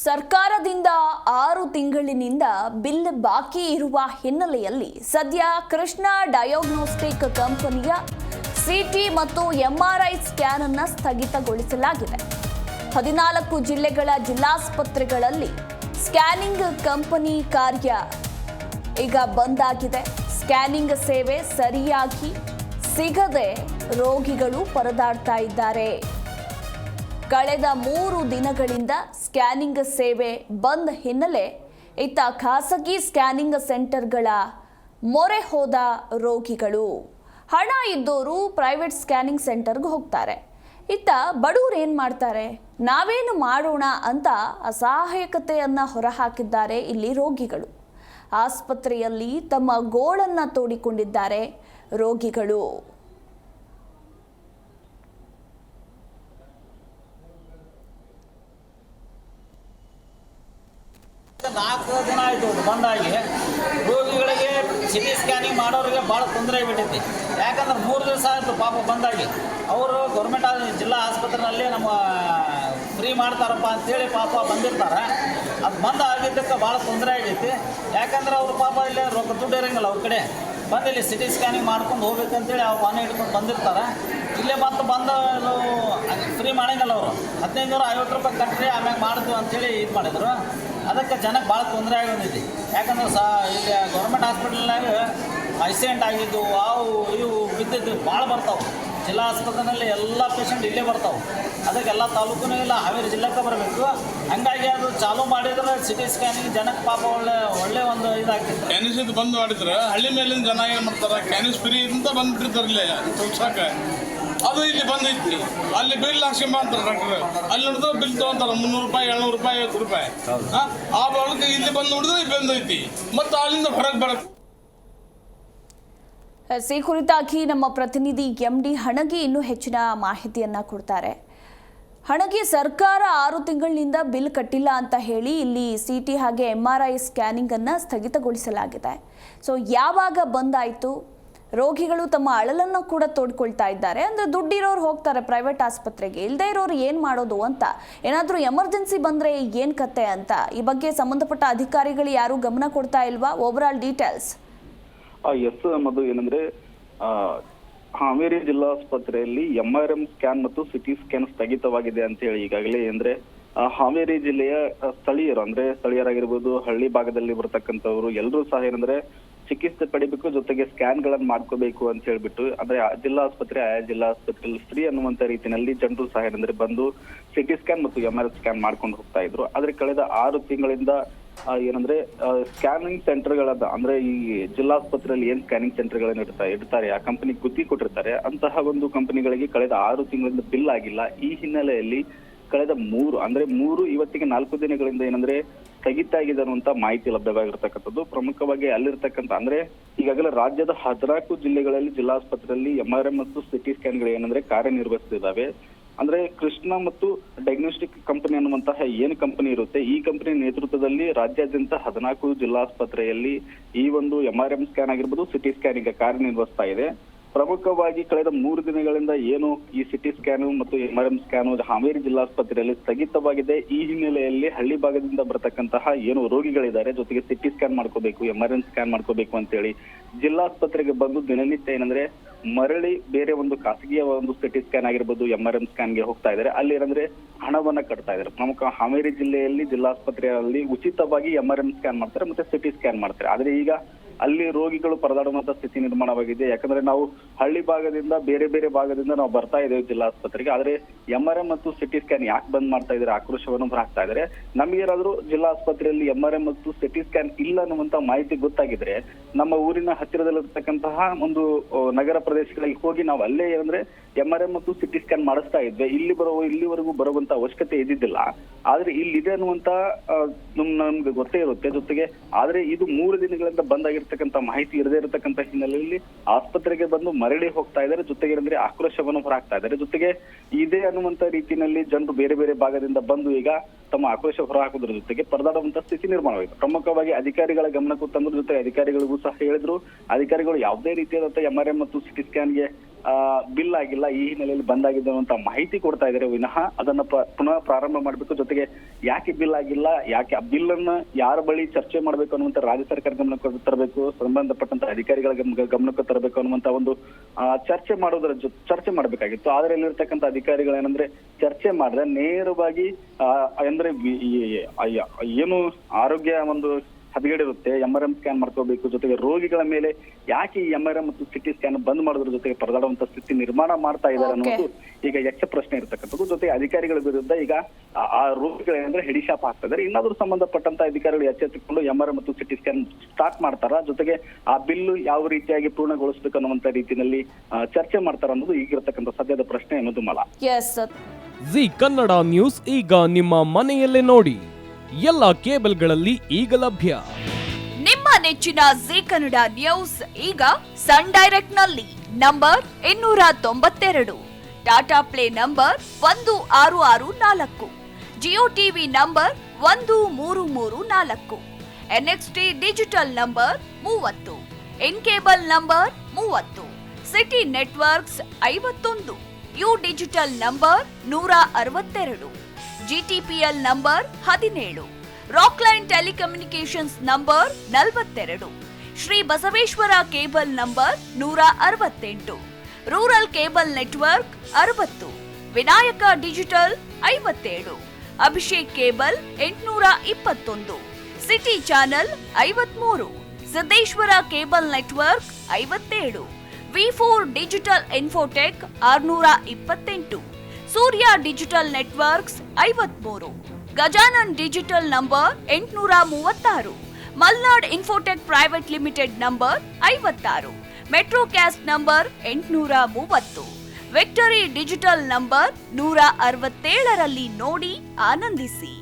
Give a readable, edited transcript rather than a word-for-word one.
ಸರ್ಕಾರದಿಂದ 6 ತಿಂಗಳಿನಿಂದ ಬಿಲ್ ಬಾಕಿ ಇರುವ ಹಿನ್ನೆಲೆಯಲ್ಲಿ ಸದ್ಯ ಕೃಷ್ಣ ಡಯಾಗ್ನೋಸ್ಟಿಕ್ ಕಂಪನಿಯ ಸಿಟಿ ಮತ್ತು ಎಂಆರ್ಐ ಸ್ಕ್ಯಾನ್ ಅನ್ನು ಸ್ಥಗಿತಗೊಳಿಸಲಾಗಿದೆ. 14 ಜಿಲ್ಲೆಗಳ ಜಿಲ್ಲಾಸ್ಪತ್ರೆಗಳಲ್ಲಿ ಸ್ಕ್ಯಾನಿಂಗ್ ಕಂಪನಿ ಕಾರ್ಯ ಈಗ ಬಂದ್ ಆಗಿದೆ. ಸ್ಕ್ಯಾನಿಂಗ್ ಸೇವೆ ಸರಿಯಾಗಿ ಸಿಗದೆ ರೋಗಿಗಳು ಪರದಾಡ್ತಾ ಇದ್ದಾರೆ. ಕಳೆದ 3 ದಿನಗಳಿಂದ ಸ್ಕ್ಯಾನಿಂಗ್ ಸೇವೆ ಬಂದ್ ಹಿನ್ನೆಲೆ ಇತ್ತ ಖಾಸಗಿ ಸ್ಕ್ಯಾನಿಂಗ್ ಸೆಂಟರ್ಗಳ ಮೊರೆ ಹೋದ ರೋಗಿಗಳು. ಹಣ ಇದ್ದವರು ಪ್ರೈವೇಟ್ ಸ್ಕ್ಯಾನಿಂಗ್ ಸೆಂಟರ್ಗೆ ಹೋಗ್ತಾರೆ. ಇತ್ತ ಬಡವರು ಏನು ಮಾಡ್ತಾರೆ, ನಾವೇನು ಮಾಡೋಣ ಅಂತ ಅಸಹಾಯಕತೆಯನ್ನು ಹೊರಹಾಕಿದ್ದಾರೆ ಇಲ್ಲಿ ರೋಗಿಗಳು. ಆಸ್ಪತ್ರೆಯಲ್ಲಿ ತಮ್ಮ ಗೋಳನ್ನು ತೋಡಿಕೊಂಡಿದ್ದಾರೆ ರೋಗಿಗಳು. 4 ದಿನ ಆಯಿತು ಬಂದಾಗಿ ರೋಗಿಗಳಿಗೆ ಸಿಟಿ ಸ್ಕ್ಯಾನಿಂಗ್ ಮಾಡೋರಿಗೆ ಭಾಳ ತೊಂದರೆ ಆಗಿಬಿಟ್ಟೈತಿ. ಯಾಕಂದ್ರೆ 3 ದಿವಸ ಆಯಿತು ಪಾಪ ಬಂದಾಗಿ. ಅವರು ಗೌರ್ಮೆಂಟ್ ಜಿಲ್ಲಾ ಆಸ್ಪತ್ರೆಯಲ್ಲಿ ನಮ್ಮ ಫ್ರೀ ಮಾಡ್ತಾರಪ್ಪ ಅಂತೇಳಿ ಪಾಪ ಬಂದಿರ್ತಾರೆ. ಅದು ಬಂದ್ ಆಗಿದ್ದಕ್ಕೆ ಭಾಳ ತೊಂದರೆ ಆಗೈತಿ. ಯಾಕಂದ್ರೆ ಅವರು ಪಾಪ ಇಲ್ಲಿ ರೊಕ್ಕ ದುಡ್ಡು ಇರೋಂಗಿಲ್ಲ ಅವ್ರ ಕಡೆ. ಬಂದು ಇಲ್ಲಿ ಸಿಟಿ ಸ್ಕ್ಯಾನಿಂಗ್ ಮಾಡ್ಕೊಂಡು ಹೋಗ್ಬೇಕಂತೇಳಿ ಅವ್ರು ಮನೆ ಹಿಡ್ಕೊಂಡು ಬಂದಿರ್ತಾರೆ. ಇಲ್ಲೇ ಬಂದು ಫ್ರೀ ಮಾಡಂಗಿಲ್ಲ ಅವರು. 1550 ರೂಪಾಯಿ ಕಟ್ಟ್ರಿ ಆಮ್ಯಾಗ ಮಾಡ್ತೀವಿ ಅಂತೇಳಿ ಇದು ಮಾಡಿದ್ರು. ಅದಕ್ಕೆ ಜನಕ್ಕೆ ಭಾಳ ತೊಂದರೆ ಆಗಿರ್ತೈತಿ. ಯಾಕಂದ್ರೆ ಇಲ್ಲಿ ಗೌರ್ಮೆಂಟ್ ಹಾಸ್ಪಿಟಲ್ನಾಗ ಆಕ್ಸಿಡೆಂಟ್ ಆಗಿದ್ದು ಇವು ಬಿದ್ದಿದ್ದು ಭಾಳ ಬರ್ತಾವೆ. ಜಿಲ್ಲಾ ಆಸ್ಪತ್ರೆಯಲ್ಲಿ ಎಲ್ಲ ಪೇಷಂಟ್ ಇಲ್ಲೇ ಬರ್ತಾವೆ. ಅದಕ್ಕೆಲ್ಲ ತಾಲೂಕು ಇಲ್ಲ ಹಾವೇರಿ ಜಿಲ್ಲೆಗೆ ಬರಬೇಕು. ಹಂಗಾಗಿ ಅದು ಚಾಲೂ ಮಾಡಿದ್ರೆ ಸಿಟಿ ಸ್ಕ್ಯಾನಿಂಗ್ ಜನಕ್ಕೆ ಪಾಪ ಒಳ್ಳೆ ಒಂದು ಇದಾಗ್ತಿತ್ತು. ಕ್ಯಾನಿಸ್ ಬಂದ್ ಮಾಡಿದ್ರೆ ಹಳ್ಳಿ ಮೇಲಿನ ಜನ ಏನು ಮಾಡ್ತಾರೆ, ಕ್ಯಾನಿಸ್ ಫ್ರೀ ಅಂತ ಬಂದ್ಬಿಟ್ಟಿರ್ತಾರಲ್ಲೇ ತೋರ್ಸಾಕ. ಅದು ಇಲ್ಲಿ ಬಂದೈತಿ. ಅಲ್ಲಿ ಬಿಲ್ ಹಾಕ್ಸ್ಕೊಂಬ ಅಂತಾರೆ ಡಾಕ್ಟರ್. ಅಲ್ಲಿ ನೋಡಿದ್ರೆ ಬಿಲ್ ತೊಗೊಂತಾರೆ 300 ರೂಪಾಯಿ 700 ರೂಪಾಯಿ 50 ರೂಪಾಯಿ. ಆ ಬಳಕ ಇಲ್ಲಿ ಬಂದು ನೋಡಿದ್ರೆ ಇಲ್ಲಿ ಬಂದೈತಿ. ಮತ್ತು ಅಲ್ಲಿಂದ ಹೊರಗೆ ಬರತ್ತೆ. ಈ ಕುರಿತಾಗಿ ನಮ್ಮ ಪ್ರತಿನಿಧಿ MD ಹಣಗಿ ಇನ್ನೂ ಹೆಚ್ಚಿನ ಮಾಹಿತಿಯನ್ನ ಕೊಡ್ತಾರೆ. ಹಣಗಿ, ಸರ್ಕಾರ 6 ತಿಂಗಳಿನಿಂದ ಬಿಲ್ ಕಟ್ಟಿಲ್ಲ ಅಂತ ಹೇಳಿ ಇಲ್ಲಿ ಸಿಟಿ ಹಾಗೆ MRI ಸ್ಕ್ಯಾನಿಂಗ್ ಅನ್ನ ಸ್ಥಗಿತಗೊಳಿಸಲಾಗಿದೆ. ಸೊ ಯಾವಾಗ ಬಂದಾಯಿತು? ರೋಗಿಗಳು ತಮ್ಮ ಅಳಲನ್ನು ಕೂಡ ತೋಡ್ಕೊಳ್ತಾ ಇದ್ದಾರೆ. ಅಂದ್ರೆ ದುಡ್ಡಿರೋರು ಹೋಗ್ತಾರೆ ಪ್ರೈವೇಟ್ ಆಸ್ಪತ್ರೆಗೆ, ಇಲ್ಲದೆ ಇರೋರು ಏನು ಮಾಡೋದು ಅಂತ, ಏನಾದರೂ ಎಮರ್ಜೆನ್ಸಿ ಬಂದರೆ ಏನು ಕತೆ ಅಂತ ಈ ಬಗ್ಗೆ ಸಂಬಂಧಪಟ್ಟ ಅಧಿಕಾರಿಗಳು ಯಾರು ಗಮನ ಕೊಡ್ತಾ ಇಲ್ವಾ? Overall details. ಎಸ್ ಅನ್ನೋದು ಏನಂದ್ರೆ ಹಾವೇರಿ ಜಿಲ್ಲಾಸ್ಪತ್ರೆಯಲ್ಲಿ MRM ಸ್ಕ್ಯಾನ್ ಮತ್ತು ಸಿಟಿ ಸ್ಕ್ಯಾನ್ ಸ್ಥಗಿತವಾಗಿದೆ ಅಂತ ಹೇಳಿ ಈಗಾಗಲೇ ಅಂದ್ರೆ ಹಾವೇರಿ ಜಿಲ್ಲೆಯ ಸ್ಥಳೀಯರು ಅಂದ್ರೆ ಸ್ಥಳೀಯರಾಗಿರ್ಬೋದು, ಹಳ್ಳಿ ಭಾಗದಲ್ಲಿ ಬರ್ತಕ್ಕಂಥವ್ರು ಎಲ್ಲರೂ ಸಹ ಏನಂದ್ರೆ ಚಿಕಿತ್ಸೆ ಪಡಿಬೇಕು, ಜೊತೆಗೆ ಸ್ಕ್ಯಾನ್ ಗಳನ್ನ ಮಾಡ್ಕೋಬೇಕು ಅಂತ ಹೇಳ್ಬಿಟ್ಟು ಅಂದ್ರೆ ಜಿಲ್ಲಾ ಆಸ್ಪತ್ರೆಯಲ್ಲಿ ಫ್ರೀ ಅನ್ನುವಂತ ರೀತಿಯಲ್ಲಿ ಜನರು ಸಹ ಏನಂದ್ರೆ ಬಂದು ಸಿಟಿ ಸ್ಕ್ಯಾನ್ ಮತ್ತು MRI ಸ್ಕ್ಯಾನ್ ಮಾಡ್ಕೊಂಡು ಹೋಗ್ತಾ ಇದ್ರು. ಆದ್ರೆ ಕಳೆದ 6 ತಿಂಗಳಿಂದ ಏನಂದ್ರೆ ಸ್ಕ್ಯಾನಿಂಗ್ ಸೆಂಟರ್ಗಳನ್ನ ಅಂದ್ರೆ ಈ ಜಿಲ್ಲಾಸ್ಪತ್ರೆಯಲ್ಲಿ ಏನ್ ಸ್ಕ್ಯಾನಿಂಗ್ ಸೆಂಟರ್ಗಳನ್ನ ಇಡ್ತಾರೆ ಆ ಕಂಪನಿ ಗುತ್ತಿ ಕೊಟ್ಟಿರ್ತಾರೆ. ಅಂತಹ ಒಂದು ಕಂಪನಿಗಳಿಗೆ ಕಳೆದ 6 ತಿಂಗಳಿಂದ ಬಿಲ್ ಆಗಿಲ್ಲ. ಈ ಹಿನ್ನೆಲೆಯಲ್ಲಿ ಕಳೆದ 3 ಇವತ್ತಿಗೆ 4 ದಿನಗಳಿಂದ ಏನಂದ್ರೆ ಸ್ಥಗಿತ ಆಗಿದೆ ಅನ್ನುವಂತ ಮಾಹಿತಿ ಲಭ್ಯವಾಗಿರ್ತಕ್ಕಂಥದ್ದು. ಪ್ರಮುಖವಾಗಿ ಅಲ್ಲಿರ್ತಕ್ಕಂಥ ಅಂದ್ರೆ ಈಗಾಗಲೇ ರಾಜ್ಯದ 14 ಜಿಲ್ಲೆಗಳಲ್ಲಿ ಜಿಲ್ಲಾಸ್ಪತ್ರೆಯಲ್ಲಿ MRI ಮತ್ತು ಸಿಟಿ ಸ್ಕ್ಯಾನ್ಗಳು ಏನಂದ್ರೆ ಕಾರ್ಯನಿರ್ವಹಿಸ್ತಿದ್ದಾವೆ. ಅಂದ್ರೆ ಕೃಷ್ಣ ಮತ್ತು ಡಯಾಗ್ನೋಸ್ಟಿಕ್ ಕಂಪನಿ ಅನ್ನುವಂತಹ ಏನು ಕಂಪನಿ ಇರುತ್ತೆ, ಈ ಕಂಪನಿ ನೇತೃತ್ವದಲ್ಲಿ ರಾಜ್ಯಾದ್ಯಂತ 14 ಜಿಲ್ಲಾಸ್ಪತ್ರೆಯಲ್ಲಿ ಈ ಒಂದು MRM ಸ್ಕ್ಯಾನ್ ಆಗಿರ್ಬೋದು, ಸಿಟಿ ಸ್ಕ್ಯಾನ್ ಈಗ ಕಾರ್ಯನಿರ್ವಹಿಸ್ತಾ ಇದೆ. ಪ್ರಮುಖವಾಗಿ ಕಳೆದ 3 ದಿನಗಳಿಂದ ಏನು ಈ ಸಿಟಿ ಸ್ಕ್ಯಾನು ಮತ್ತು MRM ಸ್ಕ್ಯಾನು ಹಾವೇರಿ ಜಿಲ್ಲಾಸ್ಪತ್ರೆಯಲ್ಲಿ ಸ್ಥಗಿತವಾಗಿದೆ. ಈ ಹಿನ್ನೆಲೆಯಲ್ಲಿ ಹಳ್ಳಿ ಭಾಗದಿಂದ ಬರ್ತಕ್ಕಂತಹ ಏನು ರೋಗಿಗಳಿದ್ದಾರೆ, ಜೊತೆಗೆ ಸಿಟಿ ಸ್ಕ್ಯಾನ್ ಮಾಡ್ಕೋಬೇಕು, MRM ಸ್ಕ್ಯಾನ್ ಮಾಡ್ಕೋಬೇಕು ಅಂತೇಳಿ ಜಿಲ್ಲಾಸ್ಪತ್ರೆಗೆ ಬಂದು ದಿನನಿತ್ಯ ಏನಂದ್ರೆ ಮರಳಿ ಬೇರೆ ಒಂದು ಖಾಸಗಿಯ ಒಂದು ಸಿಟಿ ಸ್ಕ್ಯಾನ್ ಆಗಿರ್ಬೋದು, MRM ಸ್ಕ್ಯಾನ್ಗೆ ಹೋಗ್ತಾ ಇದ್ದಾರೆ. ಅಲ್ಲಿ ಏನಂದ್ರೆ ಹಣವನ್ನ ಕಟ್ತಾ ಇದ್ದಾರೆ. ಪ್ರಮುಖ ಹಾವೇರಿ ಜಿಲ್ಲೆಯಲ್ಲಿ ಜಿಲ್ಲಾಸ್ಪತ್ರೆಯಲ್ಲಿ ಉಚಿತವಾಗಿ MRM ಸ್ಕ್ಯಾನ್ ಮಾಡ್ತಾರೆ ಮತ್ತೆ ಸಿಟಿ ಸ್ಕ್ಯಾನ್ ಮಾಡ್ತಾರೆ. ಆದ್ರೆ ಈಗ ಅಲ್ಲಿ ರೋಗಿಗಳು ಪರದಾಡುವಂತ ಸ್ಥಿತಿ ನಿರ್ಮಾಣವಾಗಿದೆ. ಯಾಕಂದ್ರೆ ನಾವು ಹಳ್ಳಿ ಭಾಗದಿಂದ ಬೇರೆ ಭಾಗದಿಂದ ನಾವು ಬರ್ತಾ ಇದ್ದೇವೆ ಜಿಲ್ಲಾಸ್ಪತ್ರೆಗೆ. ಆದ್ರೆ MRM ಮತ್ತು ಸಿಟಿ ಸ್ಕ್ಯಾನ್ ಯಾಕೆ ಬಂದ್ ಮಾಡ್ತಾ ಇದ್ದಾರೆ, ಆಕ್ರೋಶವನ್ನು ಹೊರಹಾಕ್ತಾ ಇದ್ದಾರೆ. ನಮ್ಗೇನಾದ್ರೂ ಜಿಲ್ಲಾಸ್ಪತ್ರೆಯಲ್ಲಿ MRM ಮತ್ತು ಸಿಟಿ ಸ್ಕ್ಯಾನ್ ಇಲ್ಲ ಅನ್ನುವಂತ ಮಾಹಿತಿ ಗೊತ್ತಾಗಿದ್ರೆ ನಮ್ಮ ಊರಿನ ಹತ್ತಿರದಲ್ಲಿರ್ತಕ್ಕಂತಹ ಒಂದು ನಗರ ಪ್ರದೇಶಗಳಿಗೆ ಹೋಗಿ ನಾವು ಅಲ್ಲೇ ಏನಂದ್ರೆ MRM ಮತ್ತು ಸಿಟಿ ಸ್ಕ್ಯಾನ್ ಮಾಡಿಸ್ತಾ ಇದ್ವಿ. ಇಲ್ಲಿವರೆಗೂ ಬರುವಂತ ಅವಶ್ಯಕತೆ ಇದ್ದಿದ್ದಿಲ್ಲ. ಆದ್ರೆ ಇಲ್ಲಿದೆ ಅನ್ನುವಂತ ನಮ್ಗೆ ಗೊತ್ತೇ ಇರುತ್ತೆ. ಜೊತೆಗೆ ಆದ್ರೆ ಇದು 3 ದಿನಗಳಿಂದ ಬಂದ್ ಆಗಿರ್ತಕ್ಕಂಥ ಮಾಹಿತಿ ಇರದೇ ಇರತಕ್ಕಂತ ಹಿನ್ನೆಲೆಯಲ್ಲಿ ಆಸ್ಪತ್ರೆಗೆ ಬಂದು ಮರಳಿ ಹೋಗ್ತಾ ಇದ್ದಾರೆ. ಜೊತೆಗೆ ಅಂದ್ರೆ ಆಕ್ರೋಶವನ್ನು ಹೊರಹಾಕ್ತಾ ಇದ್ದಾರೆ. ಜೊತೆಗೆ ಇದೆ ಅನ್ನುವಂತ ರೀತಿಯಲ್ಲಿ ಜನರು ಬೇರೆ ಭಾಗದಿಂದ ಬಂದು ಈಗ ತಮ್ಮ ಆಕ್ರೋಶ ಹೊರಹಾಕುವುದರ ಜೊತೆಗೆ ಪರದಾಡುವಂತ ಸ್ಥಿತಿ ನಿರ್ಮಾಣವಾಗಿದೆ. ಪ್ರಮುಖವಾಗಿ ಅಧಿಕಾರಿಗಳ ಗಮನಕ್ಕೂ ತಂದ್ರ ಜೊತೆ ಅಧಿಕಾರಿಗಳಿಗೂ ಸಹ ಹೇಳಿದ್ರು. ಅಧಿಕಾರಿಗಳು ಯಾವುದೇ ರೀತಿಯಾದಂತಹ MRM ಮತ್ತು ಸಿಟಿ ಸ್ಕ್ಯಾನ್ಗೆ ಬಿಲ್ ಆಗಿಲ್ಲ, ಈ ಹಿನ್ನೆಲೆಯಲ್ಲಿ ಬಂದ್ ಆಗಿದೆ ಅನ್ನುವಂತ ಮಾಹಿತಿ ಕೊಡ್ತಾ ಇದ್ದಾರೆ ವಿನಃ ಅದನ್ನ ಪುನಃ ಪ್ರಾರಂಭ ಮಾಡಬೇಕು. ಜೊತೆಗೆ ಯಾಕೆ ಬಿಲ್ ಆಗಿಲ್ಲ, ಯಾಕೆ ಆ ಬಿಲ್ ಅನ್ನ ಯಾರ ಬಳಿ ಚರ್ಚೆ ಮಾಡಬೇಕು ಅನ್ನುವಂತ ರಾಜ್ಯ ಸರ್ಕಾರ ಗಮನಕ್ಕೆ ತರಬೇಕು, ಸಂಬಂಧಪಟ್ಟಂತ ಅಧಿಕಾರಿಗಳ ಗಮನಕ್ಕೆ ತರಬೇಕು ಅನ್ನುವಂತ ಒಂದು ಚರ್ಚೆ ಮಾಡಬೇಕಾಗಿತ್ತು. ಆದ್ರೆ ಇಲ್ಲಿರ್ತಕ್ಕಂಥ ಅಧಿಕಾರಿಗಳು ಏನಂದ್ರೆ ಚರ್ಚೆ ಮಾಡದೆ ನೇರವಾಗಿ ಅಂದ್ರೆ ಏನು ಆರೋಗ್ಯ ಒಂದು ಹದಗೆಡಿರುತ್ತೆ, MRI ಸ್ಕ್ಯಾನ್ ಮಾಡ್ಕೋಬೇಕು, ಜೊತೆಗೆ ರೋಗಿಗಳ ಮೇಲೆ ಯಾಕೆ ಈ MRI ಮತ್ತು CT ಸ್ಕ್ಯಾನ್ ಬಂದ್ ಮಾಡೋದ್ರ ಜೊತೆಗೆ ಪರದಾಡುವಂತ ಸ್ಥಿತಿ ನಿರ್ಮಾಣ ಮಾಡ್ತಾ ಇದ್ದಾರೆ ಅನ್ನೋದು ಈಗ ಯಕ್ಷ ಪ್ರಶ್ನೆ ಇರ್ತಕ್ಕಂಥದ್ದು. ಜೊತೆಗೆ ಅಧಿಕಾರಿಗಳ ವಿರುದ್ಧ ಈಗ ಆ ರೋಗಿಗಳೇನಂದ್ರೆ ಹಿಡಿಶಾಪ ಆಗ್ತಾ ಇದ್ದಾರೆ. ಇನ್ನಾದ್ರೂ ಸಂಬಂಧಪಟ್ಟಂತ ಅಧಿಕಾರಿಗಳು ಎಚ್ಚೆತ್ತುಕೊಂಡು MRI ಮತ್ತು CT ಸ್ಕ್ಯಾನ್ ಸ್ಟಾರ್ಟ್ ಮಾಡ್ತಾರ, ಜೊತೆಗೆ ಆ ಬಿಲ್ಲು ಯಾವ ರೀತಿಯಾಗಿ ಪೂರ್ಣಗೊಳಿಸಬೇಕು ಅನ್ನುವಂತ ರೀತಿಯಲ್ಲಿ ಚರ್ಚೆ ಮಾಡ್ತಾರ ಅನ್ನೋದು ಈಗಿರ್ತಕ್ಕಂಥ ಸದ್ಯದ ಪ್ರಶ್ನೆ ಅನ್ನೋದು ಮಲ. ಜಿ ಕನ್ನಡ ನ್ಯೂಸ್ ಈಗ ನಿಮ್ಮ ಮನೆಯಲ್ಲೇ ನೋಡಿ, ಎಲ್ಲ ಕೇಬಲ್ಗಳಲ್ಲಿ ಈಗ ಲಭ್ಯ. ನಿಮ್ಮ ನೆಚ್ಚಿನ ಜಿ ಕನ್ನಡ ನ್ಯೂಸ್ ಈಗ ಸನ್ ಡೈರೆಕ್ಟ್ ನಲ್ಲಿ number 292, Tata play number 1664, Jio TV number 1334, NXT digital number 30, in cable number 30, city networks 51, U digital number 162, GTPL number 17, Rockline telecommunications number 42, Shri Basaveshwara cable number 168, rural cable network 60, Vinayaka digital 57, Abhishek cable 821, city channel 53, Siddeshwara cable network 57, V4 digital Infotech 628, Surya digital networks 53, Gajanan digital number 836, Malnad Infotech Private Limited number 56, Metrocast number 830, Victory Digital number 167ರಲ್ಲಿ ನೋಡಿ ಆನಂದಿಸಿ.